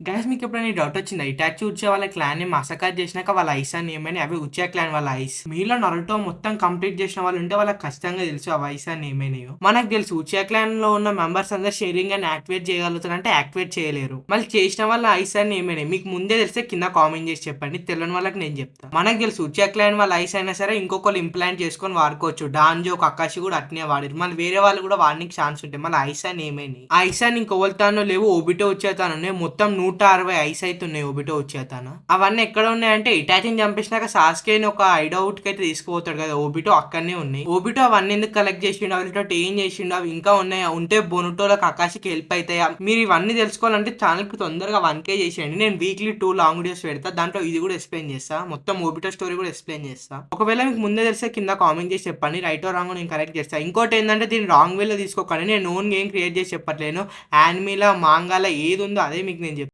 Guys మీకెప్పుడైనా ఈ doubt వచ్చిందా? ఇటాచి ఉచియా వాళ్ళ క్లాన్‌ని మసకత్ చేసినాక వాళ్ళ ఐస్ అని ఏమని అవి ఉచియా క్లాన్ వాళ్ళ ఐస్. మీలో నరుటో మొత్తం కంప్లీట్ చేసిన వాళ్ళు ఉంటే వాళ్ళకి ఖచ్చితంగా తెలుసు ఆ ఐస్ అని ఏమైనాయో. మనకు తెలుసు ఉచియా క్లాన్‌లో ఉన్న మెంబర్స్ అందరూ షేరింగ్ అని యాక్టివేట్ చేయగలుగుతారంటే యాక్టివేట్ చేయలేరు. మళ్ళీ చేసిన వాళ్ళ ఐస్ అని ఏమైనాయి మీకు ముందే తెలిస్తే కింద కామెంట్ చేసి చెప్పండి. తెలియని వాళ్ళకి నేను చెప్తా. మనకు తెలుసు ఉచియా క్లాన్ వాళ్ళ ఐస్ అయినా సరే ఇంకొకళ్ళు ఇంప్లాంట్ చేసుకొని వాడుకోవచ్చు. డాన్జో, కకాషి కూడా అట్నే వాడిరు. మళ్ళీ వేరే వాళ్ళు కూడా వాడడానికి ఛాన్స్ ఉంటాయి. మళ్ళీ ఐస్ అని ఏమైనాయి? ఆ ఐస్ అని ఇంకొవలితానో లేవు ఓబిటో ఉచియాతానో ఉన్నాయి. మొత్తం 160 ఐస్ అయితే ఉన్నాయి ఓబిటో ఉచియాతాన. అవన్నీ ఎక్కడ ఉన్నాయంటే ఇటాచిని చంపేసినాక సాస్కేని ఒక హైడౌట్ కి అయితే తీసుకుపోతాడు కదా ఓబిటో అక్కడనే ఉన్నాయి. ఓబిటో అవన్నీ ఎందుకు కలెక్ట్ చేసిండు? వాళ్ళతో ఏం చేసిండు? అవి ఇంకా ఉన్నాయా? ఉంటే బొనుటోలకు ఆకాశకి హెల్ప్ అవుతాయా? మీరు ఇవన్నీ తెలుసుకోవాలంటే ఛానల్ కి తొందరగా 1K చేసేయండి. నేను వీక్లీ 2 లాంగ్ వీడియోస్ పెడతా. దాంట్లో ఇది కూడా ఎక్స్ప్లెయిన్ చేస్తా. మొత్తం ఓబిటో స్టోరీ కూడా ఎక్స్ప్లెయిన్ చేస్తా. ఒకవేళ మీకు ముందే తెలిస్తే కింద కామెంట్ చేసి చెప్పండి. రైట్ ఓ రాంగ్ నేను కరెక్ట్ చేస్తా. ఇంకోటి ఏంటంటే దీన్ని రాంగ్ వేలో తీసుకోకండి. నేను ఓన్ గేమ్ క్రియేట్ చేసి చెప్పట్లేను. యానిమీలా మాంగాలా ఏది ఉందో అదే మీకు నేను చెప్తాను.